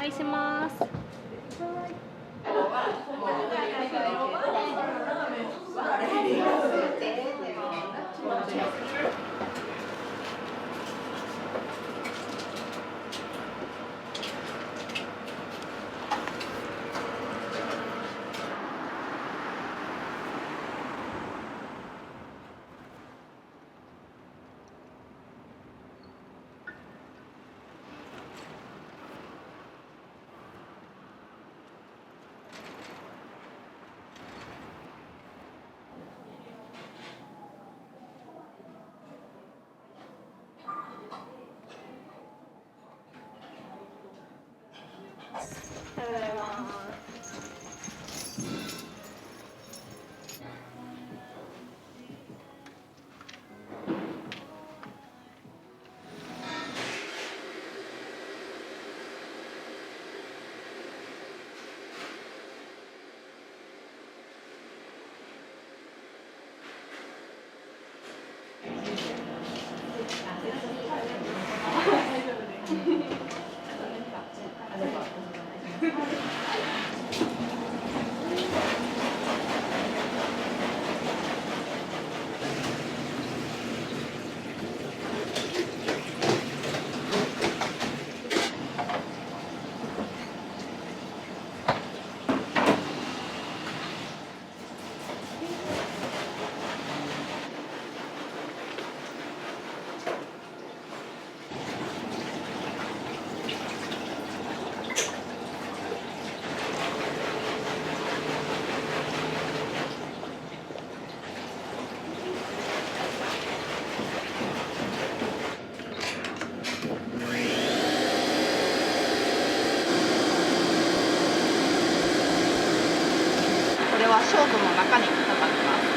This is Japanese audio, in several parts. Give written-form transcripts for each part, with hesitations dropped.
いします。これはショートの中にかかります。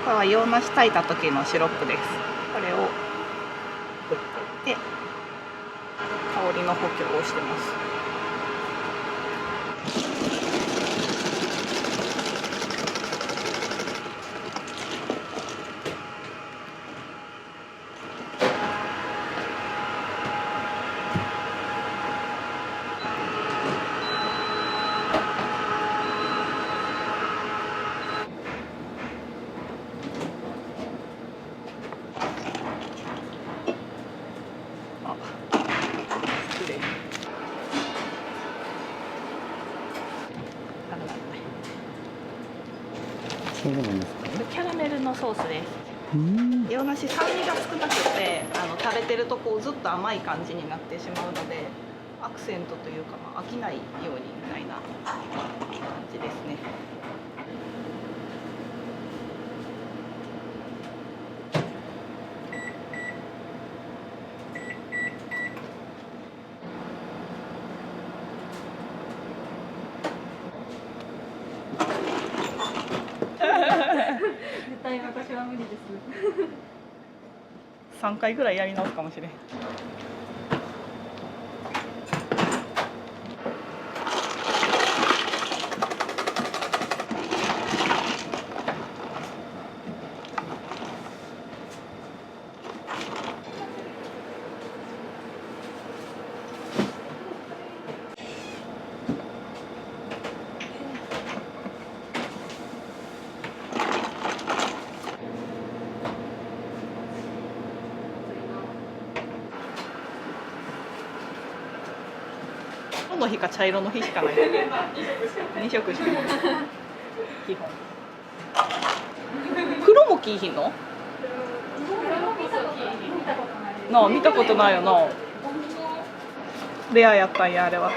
これは洋梨炊いた時のシロップです。これを振って香りの補強をしてます。キャラメルのソースです。洋梨酸味が少なくて食べてるとこうずっと甘い感じになってしまうのでアクセントというか、飽きないようにみたいな感じですね。絶対私は無理です。3回ぐらいやり直すかもしれん。の日か茶色の日しかない。2色しかない。基本。黒も着いひんの？なあ、見たことないよな。レアやったんやあれは。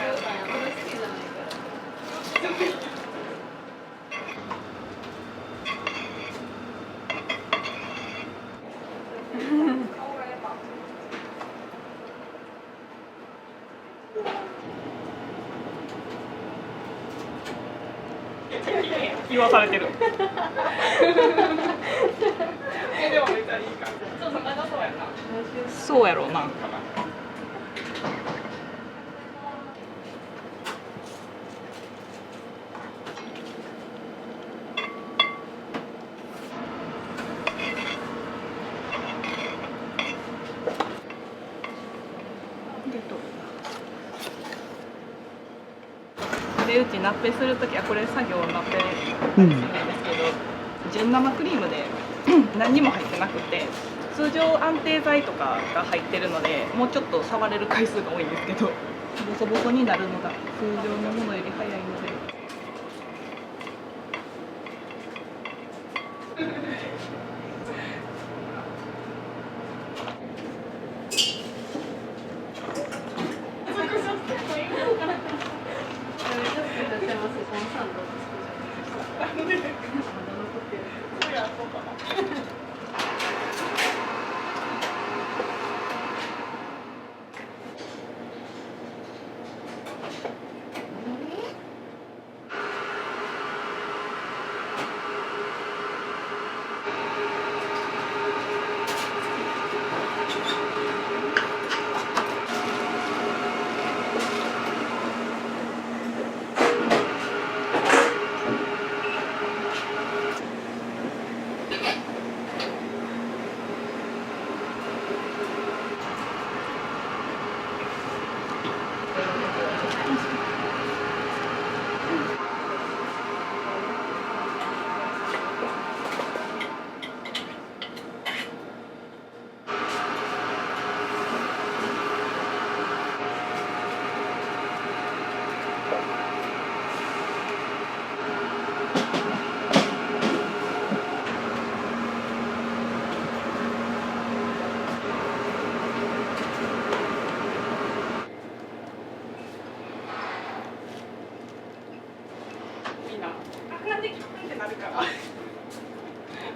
言わされてる。そうやろうな。でうちナッペするときはこれ作業ナッペするんですけど、純生クリームで何にも入ってなくて、通常安定剤とかが入ってるのでもうちょっと触れる回数が多いんですけど、ボソボソになるのが通常のものより早いので。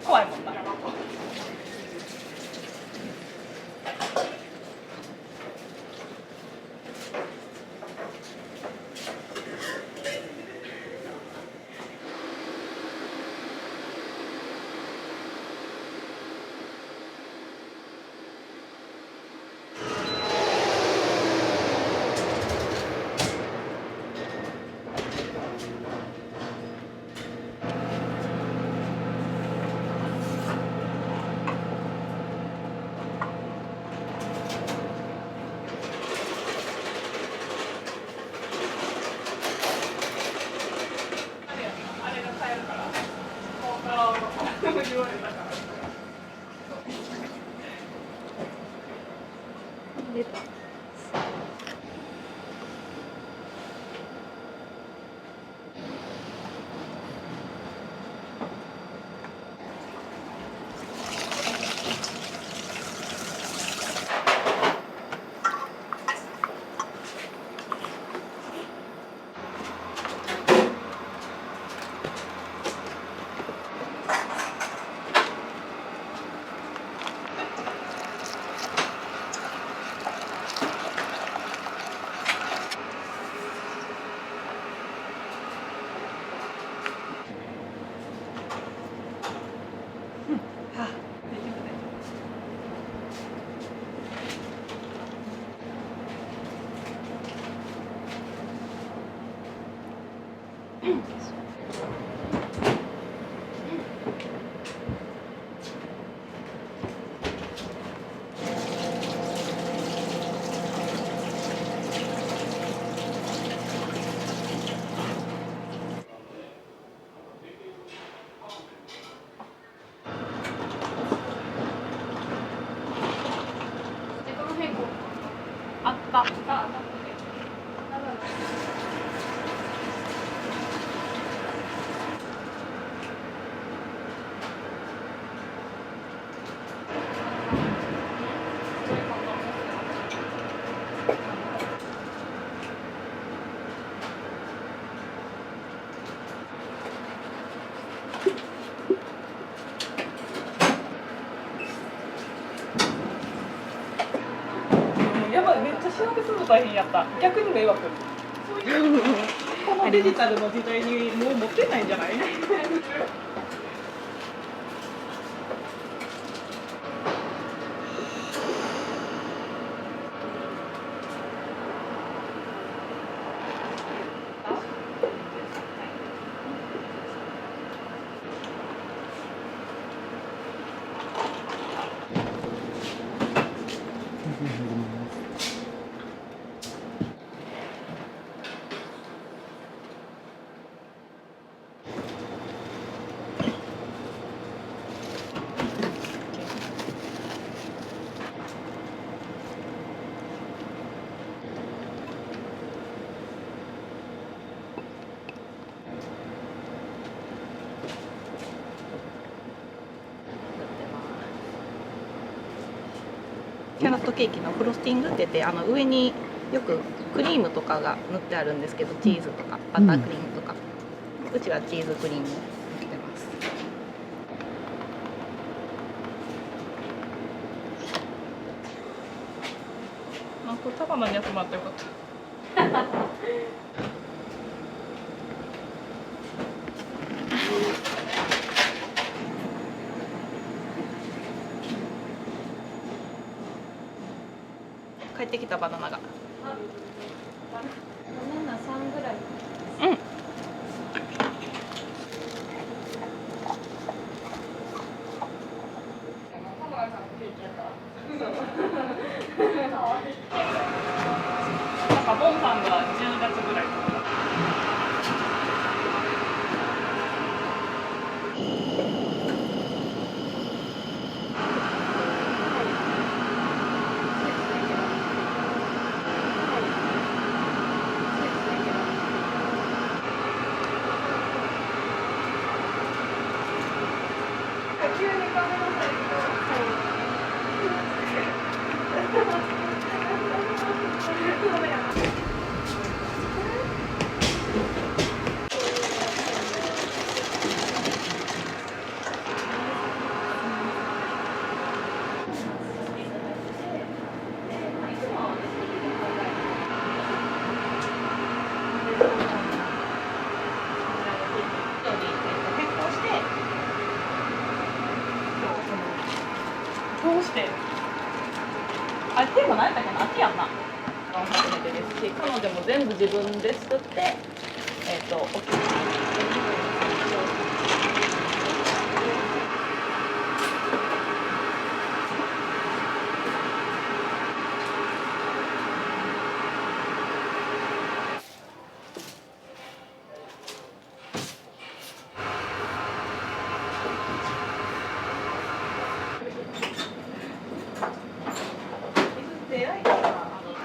怖いもんな。出た。調べする大変やった。逆に迷惑。このデジタルの時代にもう持ってないんじゃない？キャロットケーキのフロスティングって言って上によくクリームとかが塗ってあるんですけど、チーズとかバタークリームとか、うちはチーズクリームを塗ってます。あ、これ束のに集まってよかった。帰ってきたバナナが。バナナ3ぐらい。うん。なんかボンさんが10月ぐらい。急にカメラどうして？あれテーマ何やったっけな？秋やんな。初めてですし、彼女も全部自分で作って、お客さん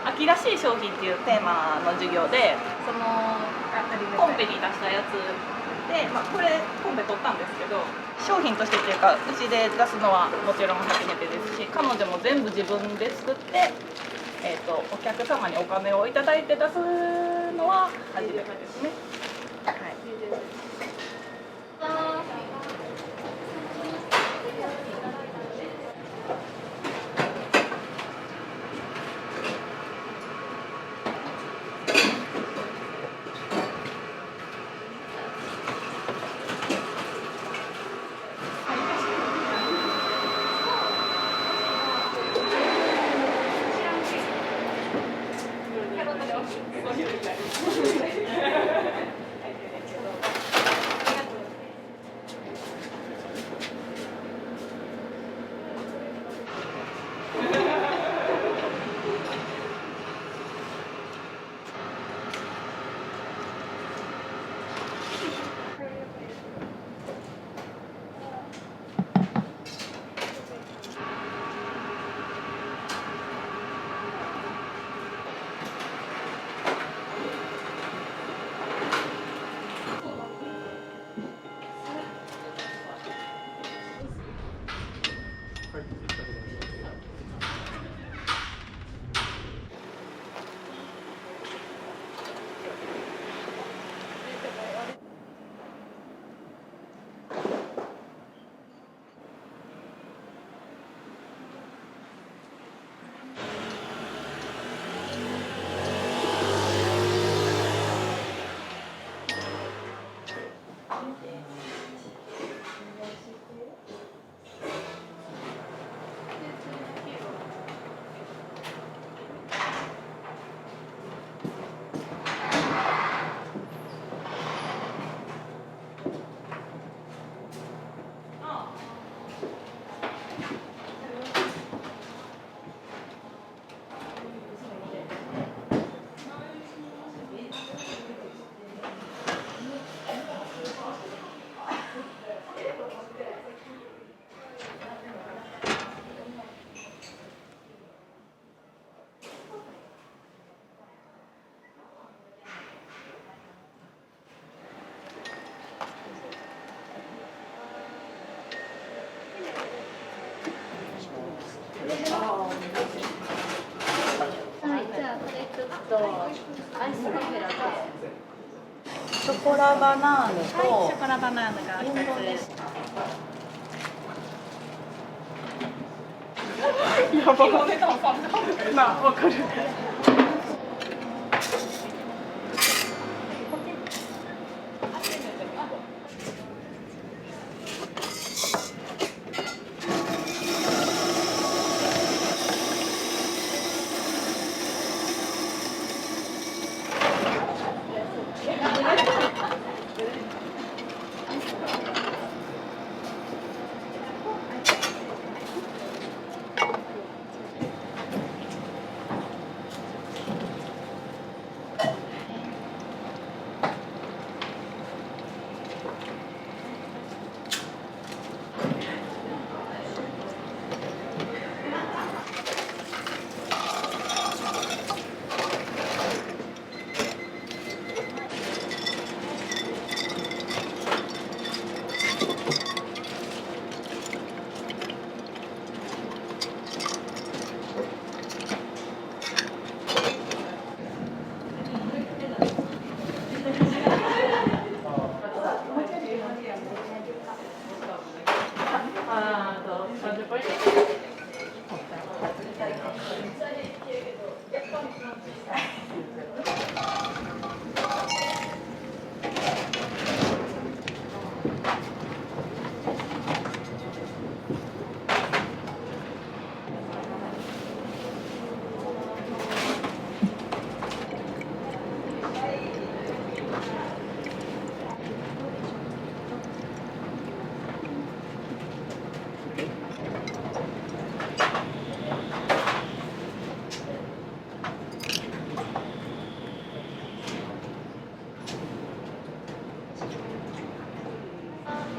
秋らしい商品っていうテーマの授業で、そのコンペに出したやつで、これコンペ取ったんですけど、商品としてっていうかうちで出すのはもちろん初めてですし、彼女も全部自分で作って、お客様にお金をいただいて出すのは初めてですね。はい。5種類ぐらい。アイスカフェラテ。ショコラバナーヌと、はい、ショコラバナーヌが1つです。やばお値段3なわかる。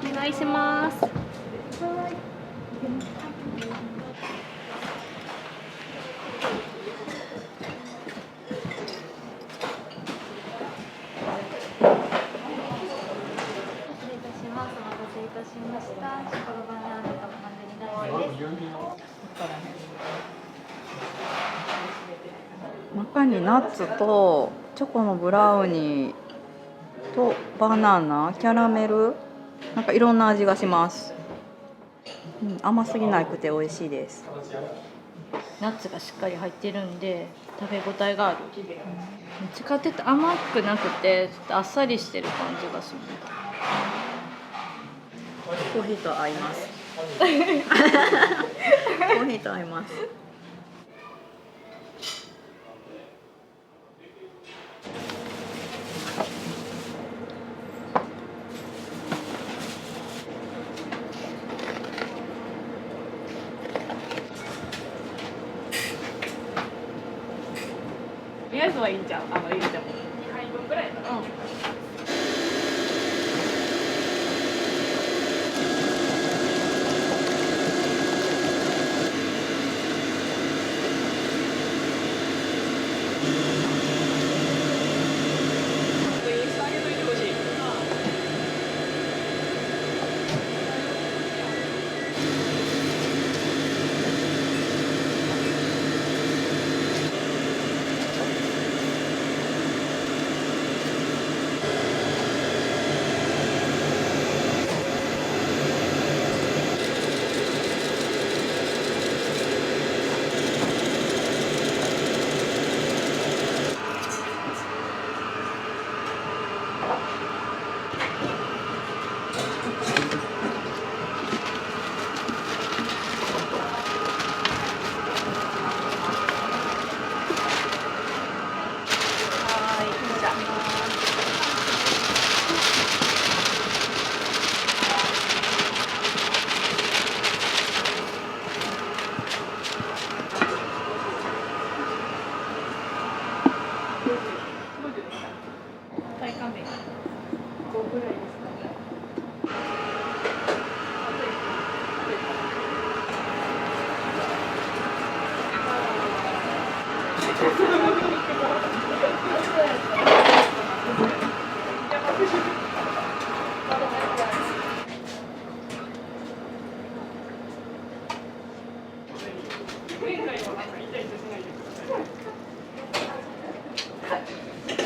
お願いします。中にナッツとチョコのブラウニーとバナナ、キャラメル、なんかいろんな味がします。甘すぎなくて美味しいです。ナッツがしっかり入ってるんで食べ応えがある。どっちかっていうと甘くなくてちょっとあっさりしてる感じがする。コーヒーと合います。コーヒーと合います。とりあえずはいいんじゃん。入れても。2杯分ぐらいかな。前回はなんかイチャイチャしないでください。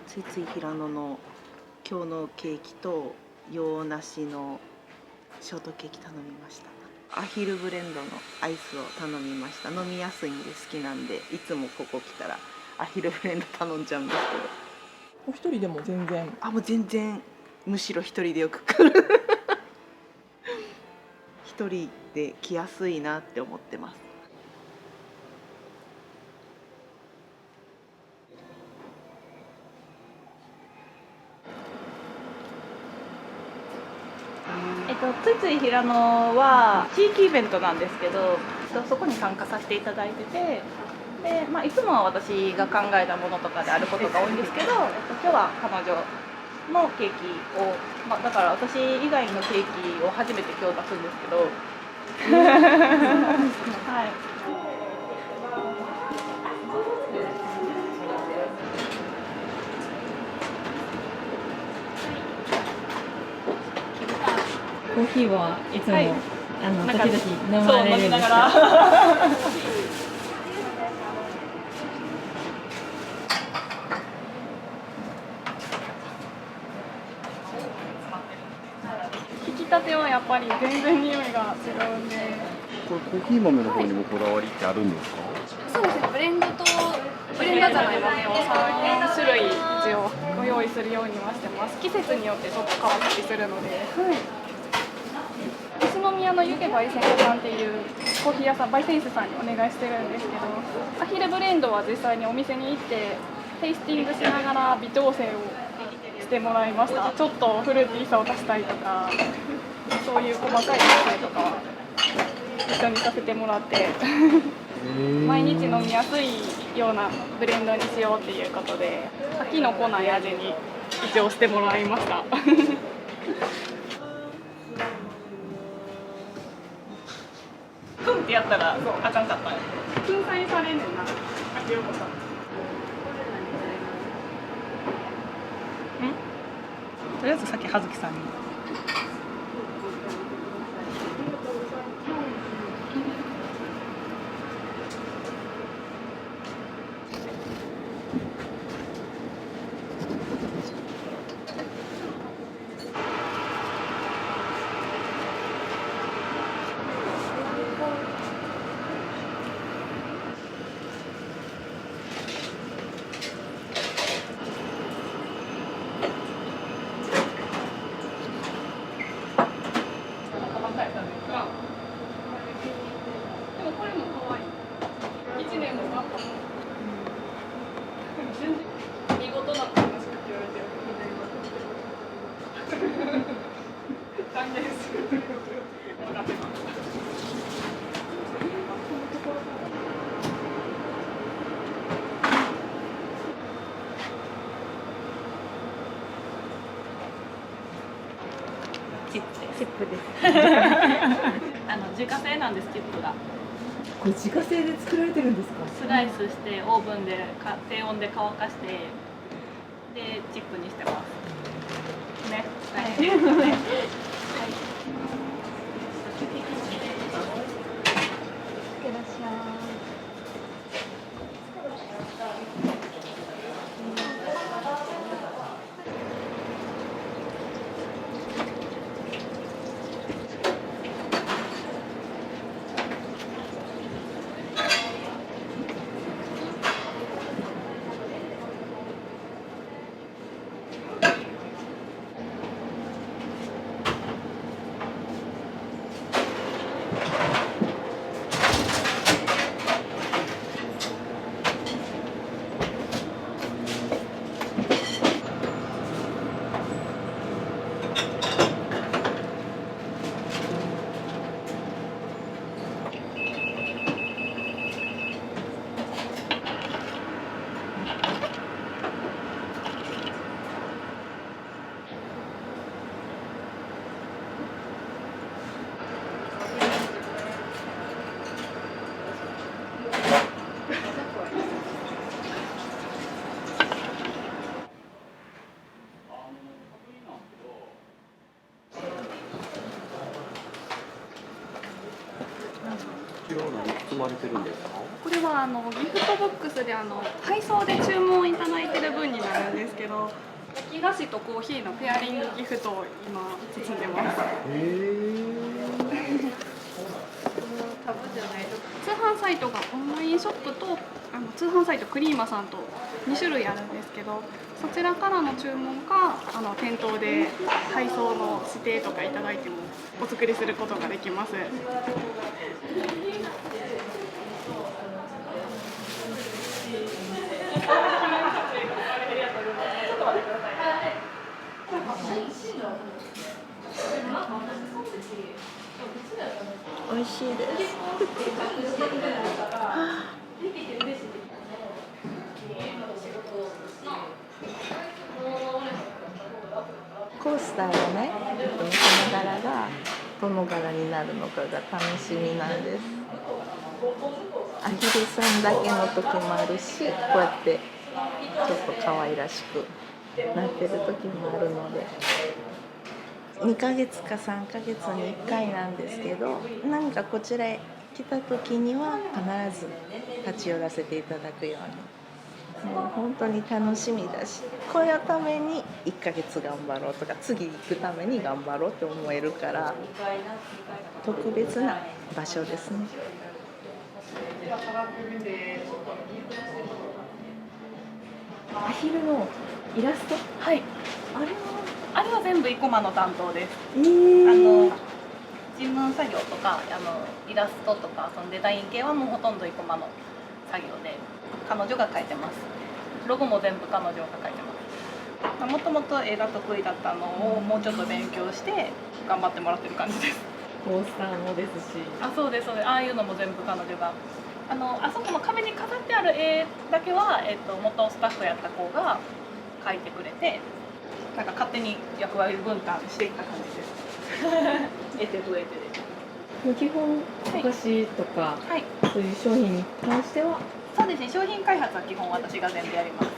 ついつい平野の今日のケーキと洋梨のショートケーキ頼みました。アヒルブレンドのアイスを頼みました。飲みやすいんで好きなんで、いつもここ来たらアヒルブレンド頼んじゃうんですけど。お一人でも全然。もう全然、むしろ一人でよく来る。一人で来やすいなって思ってます。ついつい平野は地域イベントなんですけど、そこに参加させていただいてて、で、いつもは私が考えたものとかであることが多いんですけど、今日は彼女のケーキを、だから私以外のケーキを初めて今日出すんですけど、はい。コーヒーはいつも、はい、時々飲そうまれるんです飲みながら。引き立てはやっぱり全然匂いが違うんで。これコーヒー豆の方にもこだわりってあるんですか？そうですね。ブレンドじゃない豆を3、4種類一応ご用意するようにはしてます。季節によってちょっと変わったりするので。西宮の湯気焙煎さんっていうコーヒー屋さん、焙煎室さんにお願いしてるんですけど、アヒルブレンドは実際にお店に行ってテイスティングしながら微調整をしてもらいました。ちょっとフルーティーさを足したりとか、そういう細かい調整とかは一緒にさせてもらって毎日飲みやすいようなブレンドにしようっていうことで飽きのこない味に一応してもらいましたふんってやったらあかんかった。粉砕されんねんな、秋代子さん。とりあえずさっき葉月さんに。でもこれも可愛い。1年もかった。見事なって話しかけられてる。断言する。分かってます。チップです。自家製なんです、チップが。これ自家製で作られてるんですか？スライスしてオーブンで低温で乾かしてでチップにしてます。ね。はい。これは何包まれてるんですか？これはギフトボックスで配送で注文いただいてる分になるんですけど、焼き菓子とコーヒーのペアリングギフトを今包んでます。通販サイトがオンラインショップと通販サイトクリーマさんと2種類あるんですけど、そちらからの注文か店頭で配送の指定とかいただいてもお作りすることができます。美味しいです。コースターがね、この柄がどの柄になるのかが楽しみなんです。アヒルさんだけの時もあるし、こうやってちょっと可愛らしくなってる時もあるので、2ヶ月か3ヶ月に1回なんですけど、何かこちらへ来た時には必ず立ち寄らせていただくように、もう本当に楽しみだし、このために1ヶ月頑張ろうとか、次行くために頑張ろうって思えるから、特別な場所ですね。アヒルのイラスト、はい、あれは全部生駒の担当です。事務作業とかイラストとかそのデザイン系はもうほとんど生駒の作業で、彼女が描いてます。ロゴも全部彼女が描いてます。もともと絵が得意だったのをもうちょっと勉強して頑張ってもらってる感じです。コースターもですし、そうですそうです。ああいうのも全部彼女があそこの壁に飾ってある絵だけは、元スタッフやった子が描いてくれて、なんか勝手に役割分担していった感じです。得手不得手で。基本お菓子とか、はい、そういう商品に関しては、そうですね。商品開発は基本私が全部やります。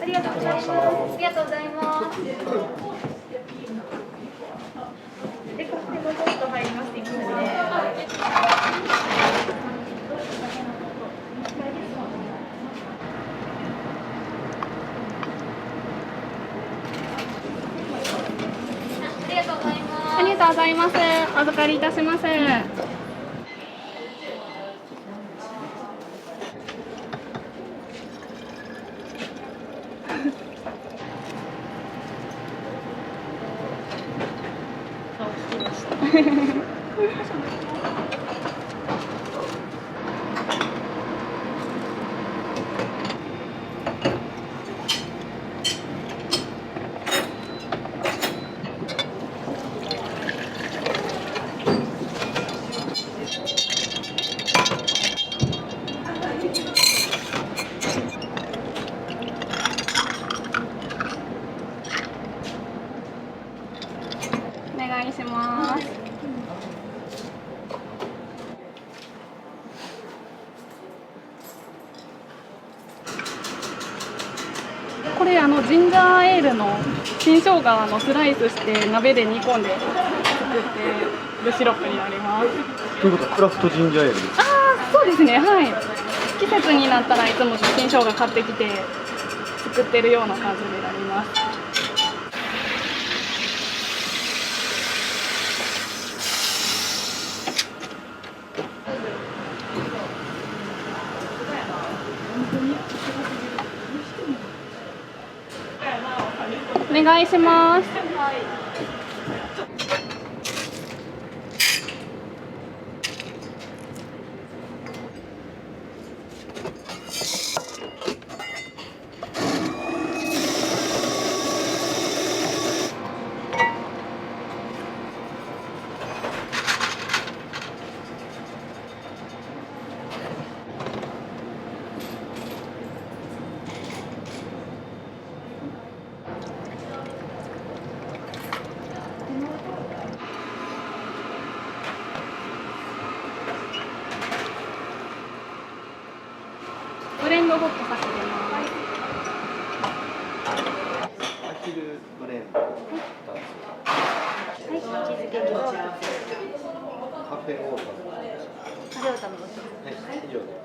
ありがとうございます。ありがとうございます。で、これもちょっと入ります。いくので。ありがとうございます。お預かりいたします。お願いします。これジンジャーエールの新生姜のスライスして鍋で煮込んで作ってるシロップになります。ということはクラフトジンジャーエールですか？そうですね、はい。季節になったらいつも新生姜買ってきて作ってるような感じになります。願いします。ブレンドホットかけてます。アヒルブレンドチーズケーキをカフェオータムはい以上です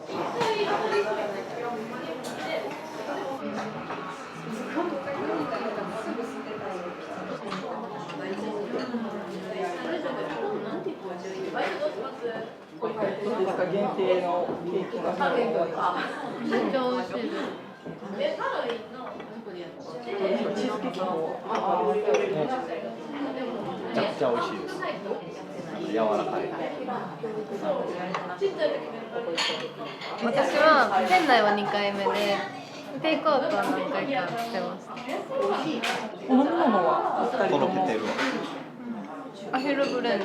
限定のケーキがめっちゃ美味しいです。チーズケーキもめちゃくちゃ美味しいです柔らかい私は店内は2回目でテイクアウトは何回かしてました。お飲み物はお二人とともろけてるわアヒルブレンド。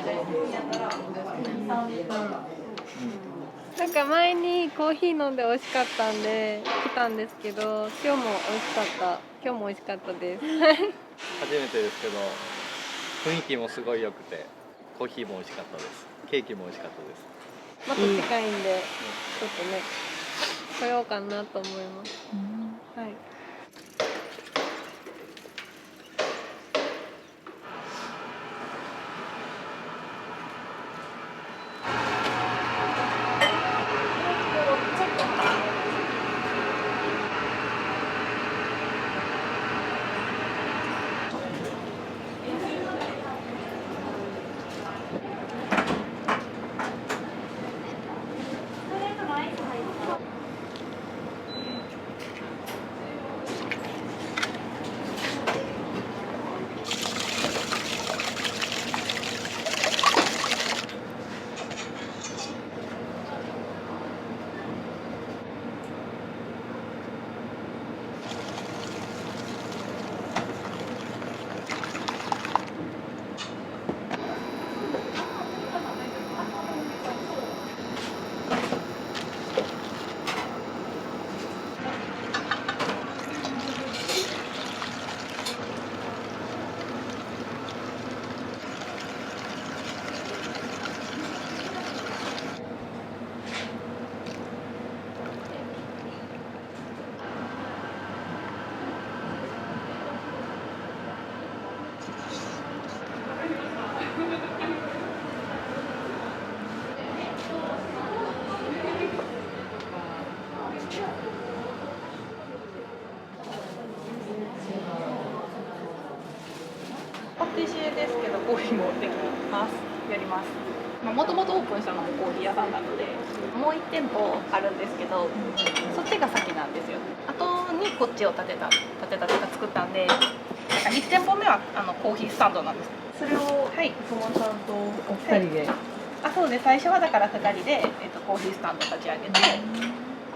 なんか前にコーヒー飲んで美味しかったんで来たんですけど、今日も美味しかったです。初めてですけど雰囲気もすごい良くてコーヒーも美味しかったです。ケーキも美味しかったです。また近いんでちょっとね来ようかなと思います。はい。パティシエですけどコーヒーもできます。やります。もともとオープンしたのもコーヒー屋さんなので、もう1店舗あるんですけど、そっちが先なんですよ。後にこっちを建てたというか作ったんで、1店舗目はコーヒースタンドなんです。それをはい、友さんとお二人で、そうです。最初はだから2人でコーヒースタンド立ち上げて、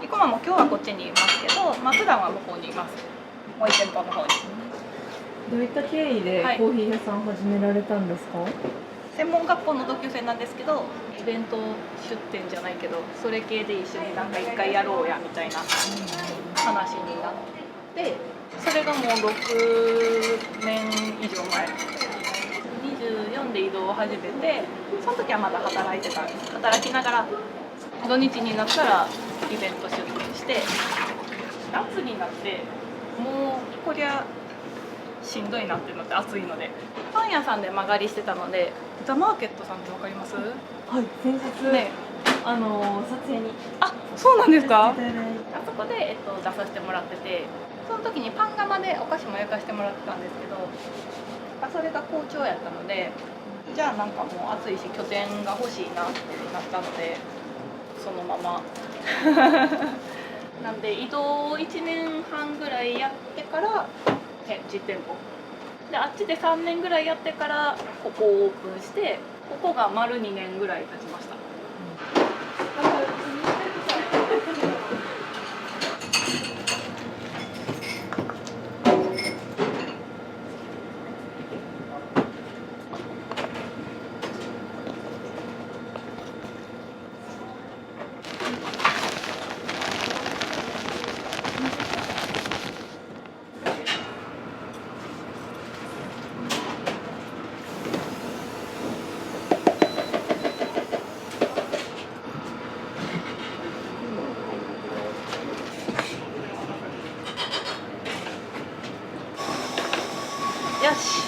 生駒も今日はこっちにいますけど、普段は向こうにいます。もう1店舗の方に。どういった経緯でコーヒー屋さん始められたんですか？専門学校の同級生なんですけど、イベント出店じゃないけどそれ系で一緒になんか一回やろうやみたいな話になって、それがもう6年以上前、24で移動を始めて、その時はまだ働いてたんです。働きながら土日になったらイベント出店して、夏になってもうこりゃしんどいなっていうのって暑いので、パン屋さんで間借りしてたので、ザ・マーケットさんってわかります？はい、先日、ね、撮影にそうなんですか？あ出そこで、出させてもらってて、その時にパン窯でお菓子も焼かせてもらってたんですけど、それが好調やったので、じゃあなんかもう暑いし拠点が欲しいなってなったので、そのままなんで移動1年半ぐらいやってから実店舗であっちで3年ぐらいやってからここをオープンして、ここが丸2年ぐらい経ちました。よし。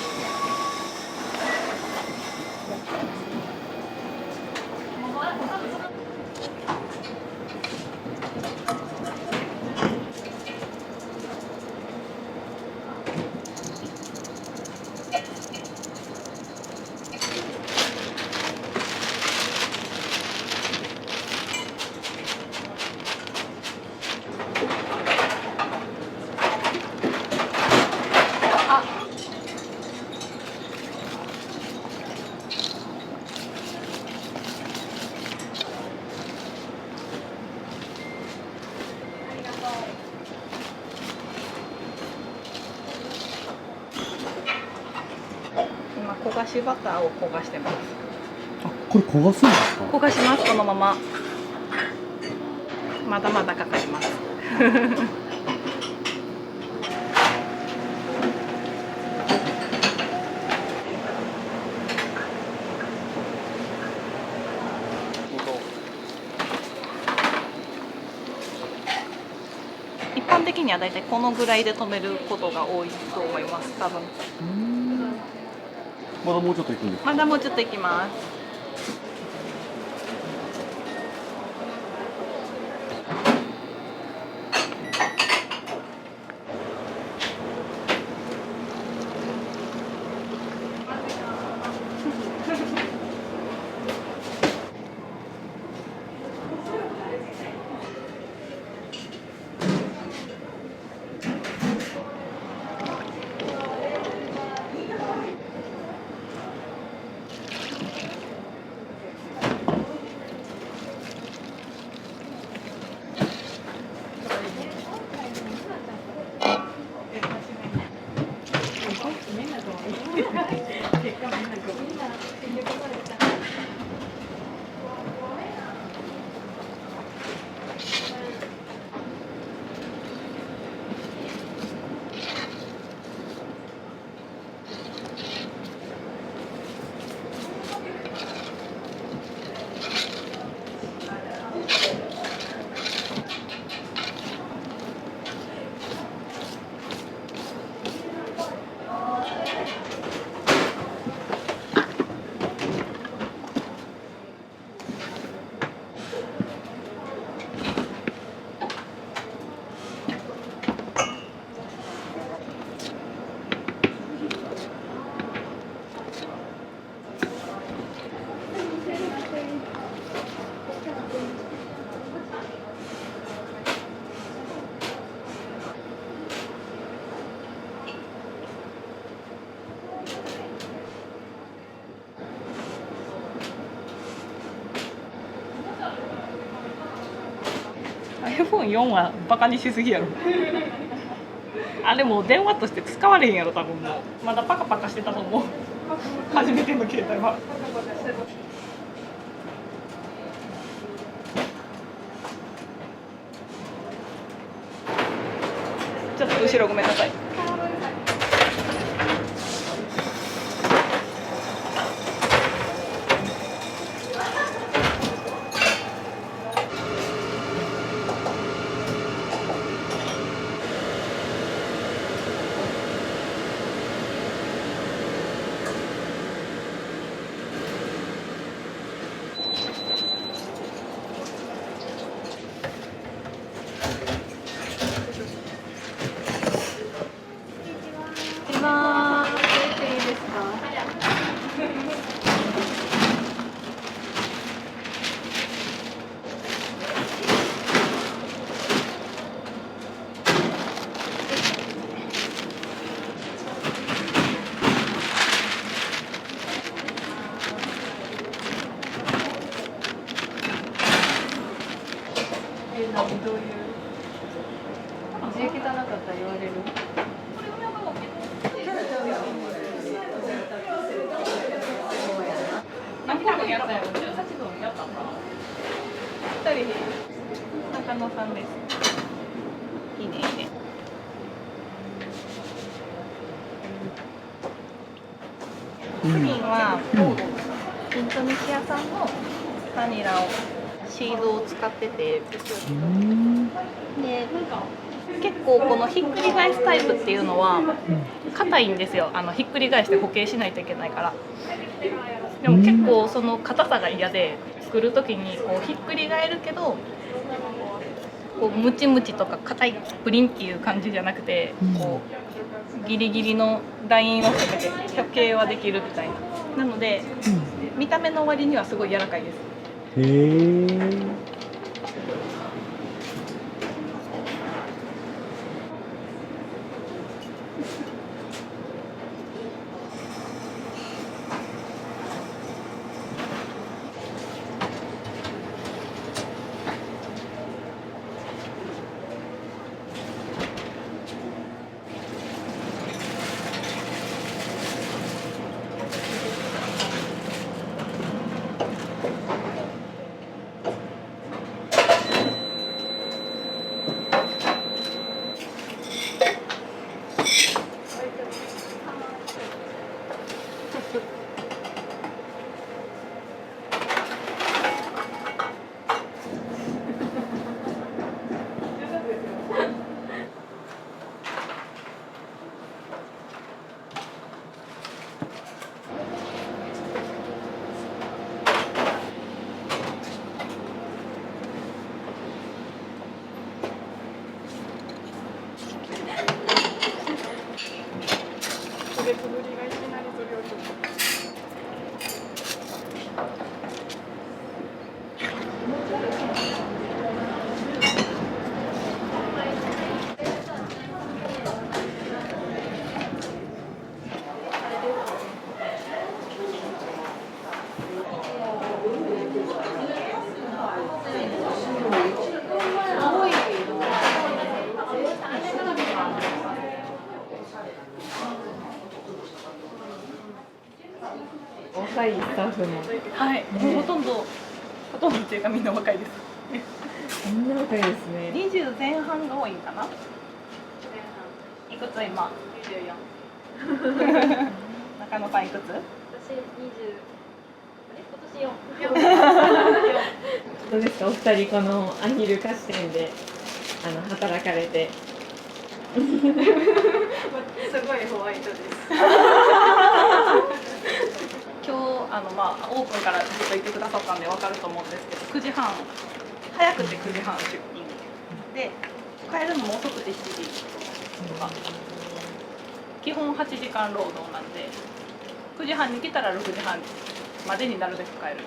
今焦がしバターを焦がしてます。あ、これ焦がすんですか？焦がします。このまま。まだまだかかります。一般的にはだいたいこのぐらいで止めることが多いと思います。多分。まだもうちょっといくんですか？まだもうちょっといきます。iPhone4 はバカにしすぎやろ。あれもう電話として使われへんやろ多分。もうまだパカパカしてたと思う。初めての携帯は。ちょっと後ろごめんなさい。どういう字汚かったら言われる。何個もやったよ。18分やったんかな。2人中野さんです。いいねいいね。プリンはインドネシア産のバニラをシードを使ってて、で結構このひっくり返すタイプっていうのは硬いんですよ。ひっくり返して固形しないといけないから。でも結構その硬さが嫌で、作る時にこうひっくり返るけどこうムチムチとか硬いプリンっていう感じじゃなくて、こうギリギリのラインを攻めて固形はできるみたいな。なので、見た目の割にはすごい柔らかいです。へえ。腕くぶりがいきなりそれをちょっと。若いスタッフも。はい、もうほとんどっていうかみんな若いです。みんな若いですね。20前半が多いんかな。いくつ今24。中野さんいくつ？私20。今年4。どうですかお二人このアヒル菓子店で働かれて。すごいホワイトです。今日オープンからずっといてくださったんで分かると思うんですけど、9時半早くて9時半出勤で帰るのも遅くて7時とか、基本8時間労働なんで9時半に来たら6時半までになるべく帰る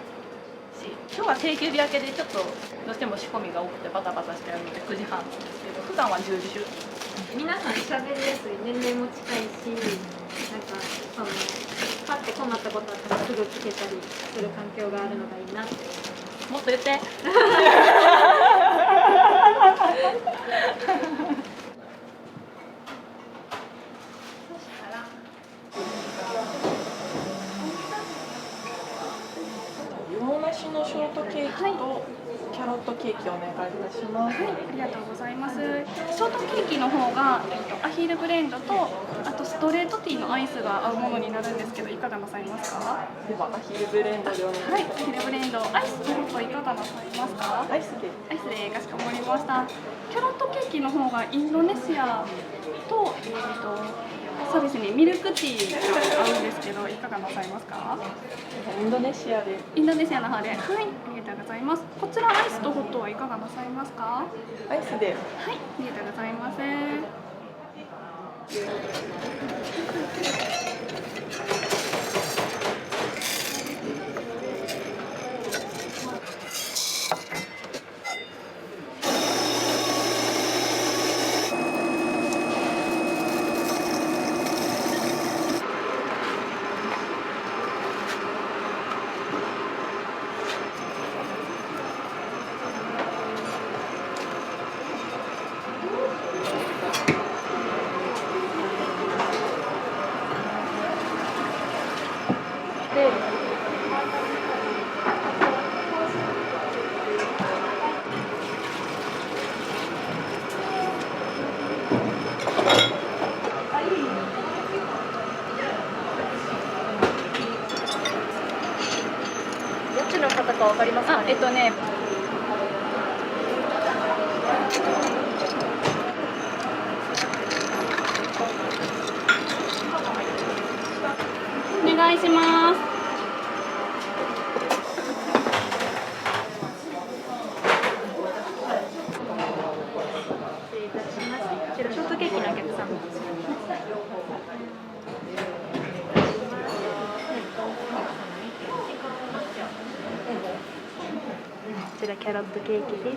し、今日は定休日明けでちょっとどうしても仕込みが多くてバタバタしてるので9時半なんですけど、普段は10時出勤。皆さん喋りやすい、年齢も近いし、なんかそのパッて困ったことあったらすぐ聞けたりする環境があるのがいいなって。もっと言って。洋梨のショートケーキとキャロットケーキお願いいたします。はい、ありがとうございます。ショートケーキの方が、アヒルブレンドとあとストレートティーのアイスが合うものになるんですけど、いかがなさいますか？ではアヒルブレンドでお願いします。はい、アヒルブレンド、アイスとホットいかがなさいますか？アイスで。アイスでかしこまりました。キャロットケーキの方がインドネシアと、そうですね、ミルクティーが合うんですけど、いかがなさいますか？インドネシアで。インドネシアの方で、はい、ありがとうございます。こちらアイスとホットはいかがなさいますか？アイスで。はい、ありがとうございます。ったかわかりますかね。お願いします。こちらショートケーキのお客様。こちらキャロットケーキです。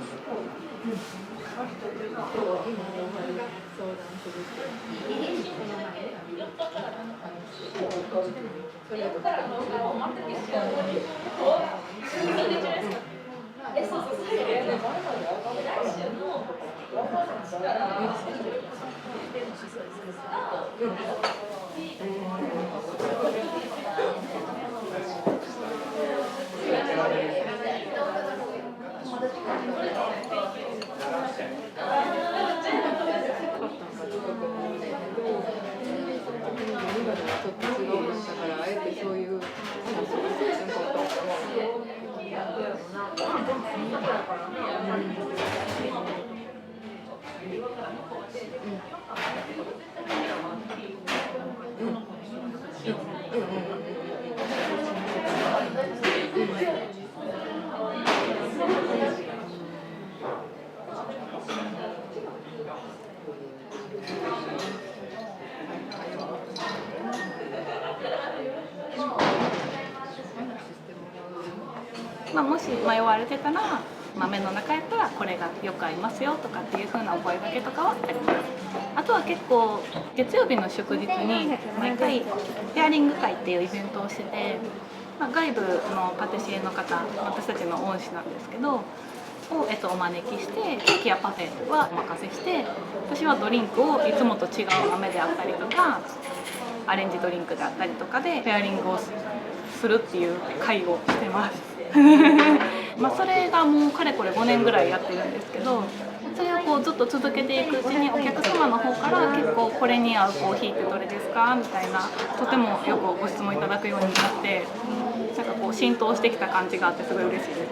もし迷われてたら豆の中やったらこれがよく合いますよとかっていう風なお声掛けとかはあります。あとは結構月曜日の祝日に毎回ペアリング会っていうイベントをしてて、外部のパティシエの方、私たちの恩師なんですけどを、お招きしてケーキやパフェはお任せして、私はドリンクをいつもと違う豆であったりとかアレンジドリンクであったりとかでペアリングをするっていう会をしてます。それがもうかれこれ5年ぐらいやってるんですけど、それをこうずっと続けていくうちにお客様の方から結構これに合うコーヒーってどれですかみたいな、とてもよくご質問いただくようになって、なんかこう浸透してきた感じがあってすごい嬉しいです。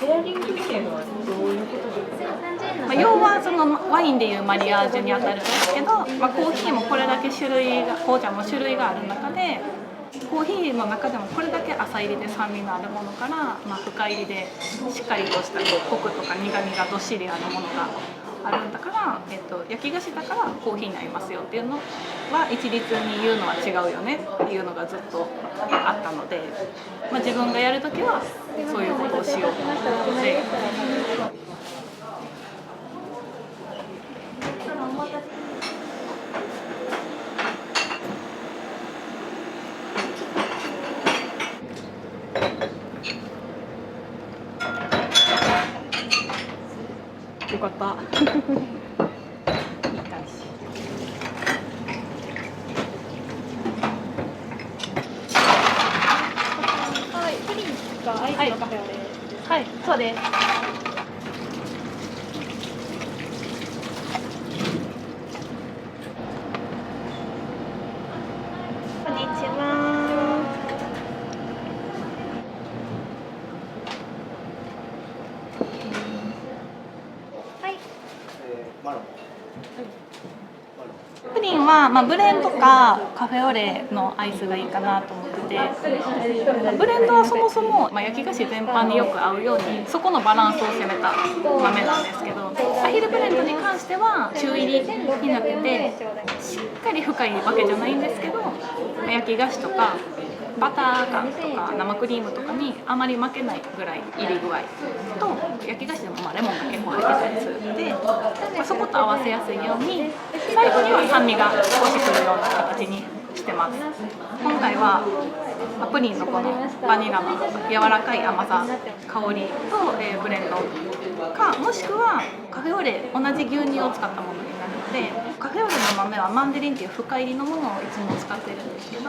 ペアリングっていうのはどういうことですか？要はそのワインでいうマリアージュにあたるんですけど、コーヒーもこれだけ紅茶も種類がある中で、コーヒーの中でもこれだけ浅入りで酸味のあるものから、深入りでしっかりとしたコクとか苦みがどっしりあるものがあるんだから、焼き菓子だからコーヒーになりますよっていうのは一律に言うのは違うよねっていうのがずっとあったので、自分がやるときはそういうことをしようと思ってよかった。はい、プリンがアイスのカフェオレです。はい、そうです。こんにちは。プリンは、ブレンドかカフェオレのアイスがいいかなと思ってて、ブレンドはそもそも、焼き菓子全般によく合うようにそこのバランスを攻めた豆なんですけど、アヒルブレンドに関しては中入りになってて、しっかり深いわけじゃないんですけど、焼き菓子とかバター感とか生クリームとかにあまり負けないぐらい入り具合と、焼き菓子でもレモンが結構入ってたりするので、そこと合わせやすいように最後には酸味が少しくるような形にしてます。今回はプリンのこのバニラの柔らかい甘さ、香りと、ブレンドか、もしくはカフェオレ同じ牛乳を使ったものになるので、カフェオレの豆はマンデリンっていう深入りのものをいつも使ってるんですけど、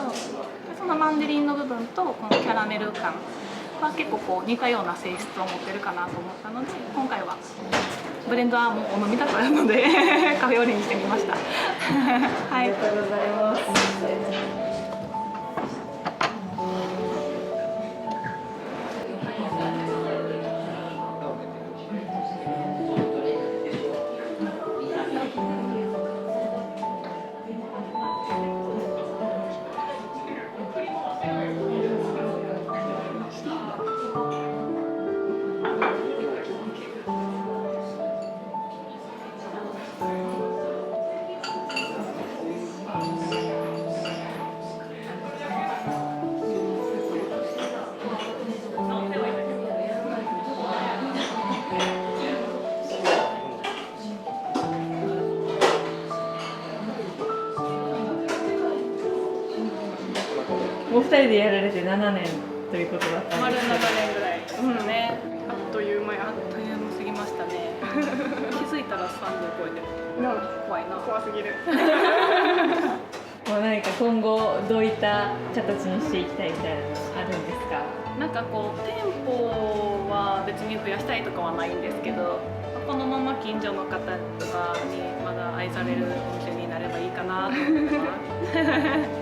そのマンデリンの部分とこのキャラメル感は結構こう似たような性質を持ってるかなと思ったので、今回はブレンドはもうお飲みだったのでカフェオレにしてみました。はい、ありがとうございます。人でやられて7年ということだったん丸7ですけど、年ぐらいですかね。あっという間や。あっという間すぎましたね。気づいたら30超えてる。怖いな。怖すぎる。もう何か今後どういった形にしていきたいみたいなのあるんですか？なんかこう店舗は別に増やしたいとかはないんですけど、このまま近所の方とかにまだ愛されるお店になればいいかなと思ってます。